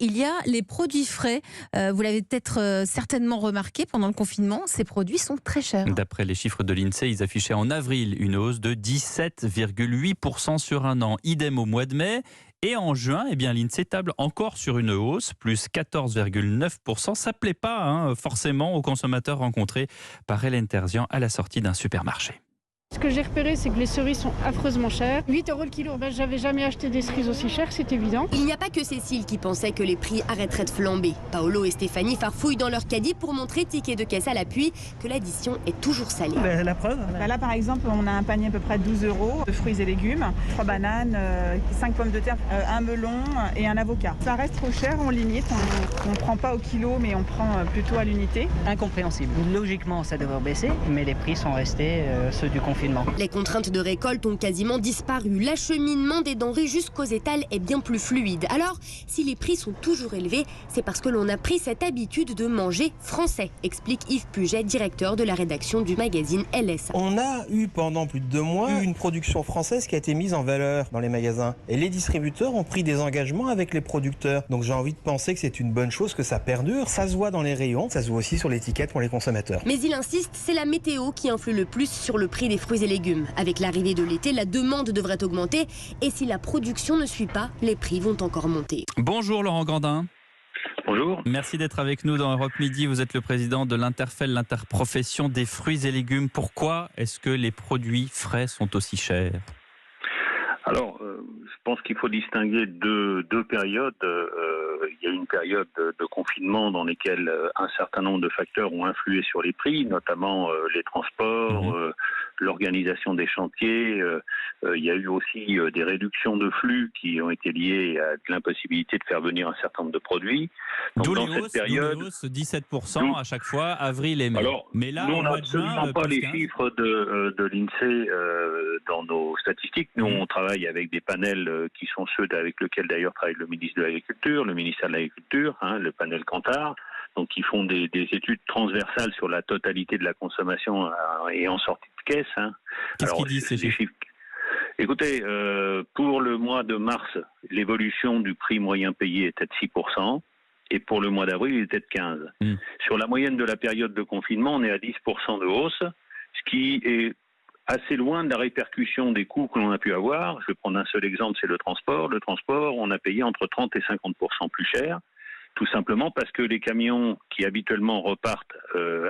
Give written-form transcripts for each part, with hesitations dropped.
Il y a les produits frais. Vous l'avez peut-être certainement remarqué pendant le confinement, ces produits sont très chers. D'après les chiffres de l'INSEE, ils affichaient en avril une hausse de 17,8% sur un an. Idem au mois de mai. Et en juin, l'INSEE table encore sur une hausse, plus 14,9%. Ça ne plaît pas forcément aux consommateurs rencontrés par Hélène Terzian à la sortie d'un supermarché. Ce que j'ai repéré, c'est que les cerises sont affreusement chères. 8 € le kilo. J'avais jamais acheté des cerises aussi chères, c'est évident. Il n'y a pas que Cécile qui pensait que les prix arrêteraient de flamber. Paolo et Stéphanie farfouillent dans leur caddie pour montrer ticket de caisse à l'appui que l'addition est toujours salée. La preuve. Là, par exemple, on a un panier à peu près de 12 € de fruits et légumes, 3 bananes, 5 pommes de terre, un melon et un avocat. Ça reste trop cher, on limite. On ne prend pas au kilo, mais on prend plutôt à l'unité. Incompréhensible. Logiquement, ça devrait baisser, mais les prix sont restés ceux du confinement. Les contraintes de récolte ont quasiment disparu. L'acheminement des denrées jusqu'aux étals est bien plus fluide. Alors, si les prix sont toujours élevés, c'est parce que l'on a pris cette habitude de manger français, explique Yves Puget, directeur de la rédaction du magazine LS. On a eu pendant plus de 2 mois une production française qui a été mise en valeur dans les magasins. Et les distributeurs ont pris des engagements avec les producteurs. Donc j'ai envie de penser que c'est une bonne chose, que ça perdure. Ça se voit dans les rayons, ça se voit aussi sur l'étiquette pour les consommateurs. Mais il insiste, c'est la météo qui influe le plus sur le prix des fruits et légumes. Avec l'arrivée de l'été, la demande devrait augmenter et si la production ne suit pas, les prix vont encore monter. Bonjour Laurent Grandin. Bonjour. Merci d'être avec nous dans Europe Midi. Vous êtes le président de l'Interfel, l'interprofession des fruits et légumes. Pourquoi est-ce que les produits frais sont aussi chers ? Alors, je pense qu'il faut distinguer deux périodes. Il y a une période de confinement dans laquelle un certain nombre de facteurs ont influé sur les prix, notamment les transports, l'organisation des chantiers. Il y a eu aussi des réductions de flux qui ont été liées à l'impossibilité de faire venir un certain nombre de produits. Donc, d'où dans les cette hausses, période, 17% à chaque fois, avril et mai. Alors, mais là, nous, au on n'a mois de juin, absolument pas plus les 15. chiffres de l'INSEE dans nos statistiques. Nous, on travaille avec des panels qui sont ceux avec lesquels d'ailleurs travaille le ministre de l'Agriculture, le ministère de l'Agriculture, le panel Kantar, donc qui font des études transversales sur la totalité de la consommation et en sortie de caisse. Qu'est-ce qu'ils disent ces chiffres ? Écoutez, pour le mois de mars, l'évolution du prix moyen payé était de 6%. Et pour le mois d'avril, il était de 15%. Sur la moyenne de la période de confinement, on est à 10% de hausse, ce qui est assez loin de la répercussion des coûts que l'on a pu avoir. Je vais prendre un seul exemple, c'est le transport. Le transport, on a payé entre 30 et 50% plus cher, tout simplement parce que les camions qui habituellement repartent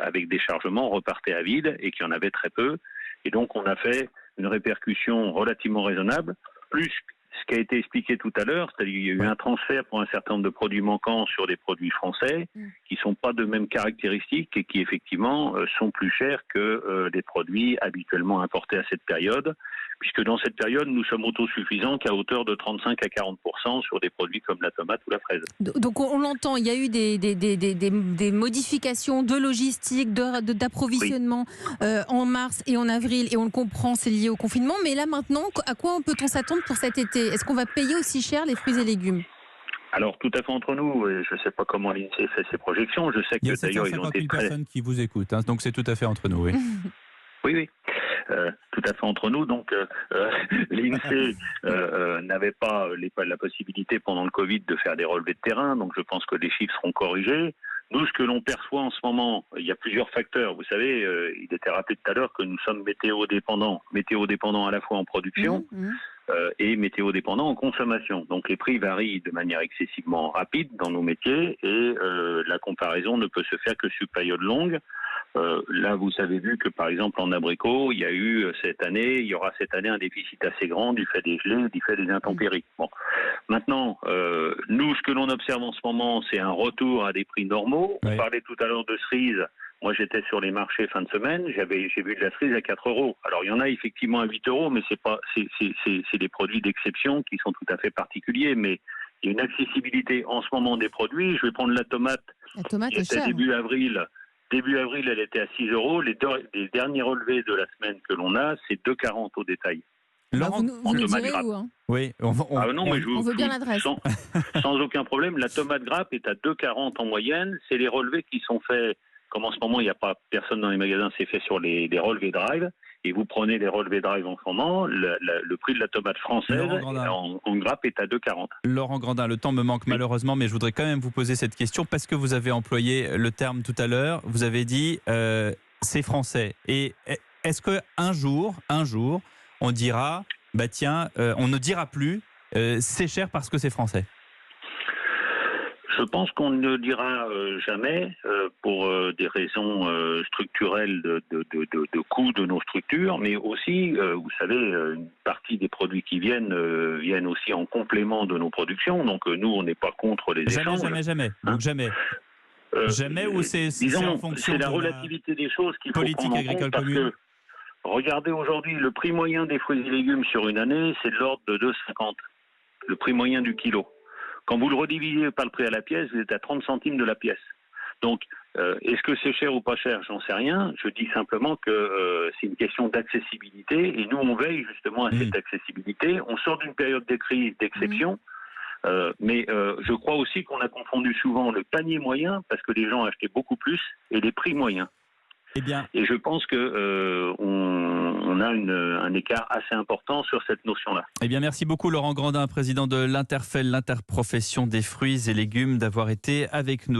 avec des chargements repartaient à vide et qu'il y en avait très peu. Et donc, on a fait une répercussion relativement raisonnable, plus ce qui a été expliqué tout à l'heure, c'est-à-dire qu'il y a eu un transfert pour un certain nombre de produits manquants sur des produits français qui ne sont pas de mêmes caractéristiques et qui effectivement sont plus chers que des produits habituellement importés à cette période, puisque dans cette période, nous sommes autosuffisants qu'à hauteur de 35 à 40% sur des produits comme la tomate ou la fraise. Donc on l'entend, il y a eu des modifications de logistique, d'approvisionnement en mars et en avril, et on le comprend, c'est lié au confinement. Mais là maintenant, à quoi peut-on s'attendre pour cet été ? Est-ce qu'on va payer aussi cher les fruits et légumes ? Alors, tout à fait entre nous, et je ne sais pas comment l'INSEE fait ses projections, je sais Il y a que d'ailleurs ils ont 750 été 000 très... personnes qui vous écoutent, donc c'est tout à fait entre nous, oui. Oui. Tout à fait entre nous. Donc, l'INSEE n'avait pas la possibilité pendant le Covid de faire des relevés de terrain. Donc, je pense que les chiffres seront corrigés. Nous, ce que l'on perçoit en ce moment, il y a plusieurs facteurs. Vous savez, il était rappelé tout à l'heure que nous sommes météo-dépendants à la fois en production et météo-dépendants en consommation. Donc, les prix varient de manière excessivement rapide dans nos métiers et la comparaison ne peut se faire que sur période longue. Là, vous avez vu que, par exemple, en abricot, il y aura cette année un déficit assez grand du fait des gelées, du fait des intempéries. Bon. Maintenant, nous, ce que l'on observe en ce moment, c'est un retour à des prix normaux. On parlait tout à l'heure de cerises. Moi, j'étais sur les marchés fin de semaine, j'ai vu de la cerise à 4 €. Alors, il y en a effectivement à 8 €, mais c'est des produits d'exception qui sont tout à fait particuliers. Mais il y a une accessibilité en ce moment des produits. Je vais prendre la tomate. La tomate qui est était chère. Début avril, elle était à 6 €. Les derniers relevés de la semaine que l'on a, c'est 2,40 € au détail. Vous nous le direz où Oui, on veut bien l'adresse. Sans aucun problème. La tomate grappe est à 2,40 € en moyenne. C'est les relevés qui sont faits, comme en ce moment, il n'y a pas personne dans les magasins, c'est fait sur les relevés drive. et vous prenez les relevés drive en ce moment, le prix de la tomate française en grappe est à 2,40. Laurent Grandin, le temps me manque malheureusement, mais je voudrais quand même vous poser cette question parce que vous avez employé le terme tout à l'heure. Vous avez dit c'est français. Et est-ce qu'un jour, on dira, tiens, on ne dira plus c'est cher parce que c'est français? Je pense qu'on ne le dira jamais pour des raisons structurelles de coût de nos structures, mais aussi, vous savez, une partie des produits qui viennent aussi en complément de nos productions. Donc nous, on n'est pas contre les échanges. Jamais. Donc jamais. Jamais ou c'est en fonction c'est la relativité des choses qu'il faut politique prendre en agricole compte parce commune. que regardez aujourd'hui, le prix moyen des fruits et légumes sur une année, c'est de l'ordre de 2,50. Le prix moyen du kilo. Quand vous le redivisez par le prix à la pièce, vous êtes à 30 centimes de la pièce. Donc, est-ce que c'est cher ou pas cher? J'en sais rien. Je dis simplement que c'est une question d'accessibilité et nous, on veille justement à cette accessibilité. On sort d'une période de crise, d'exception, mais je crois aussi qu'on a confondu souvent le panier moyen, parce que les gens achetaient beaucoup plus, et les prix moyens. Et je pense que on a un écart assez important sur cette notion-là. Merci beaucoup Laurent Grandin, président de l'Interfel, l'interprofession des fruits et légumes, d'avoir été avec nous.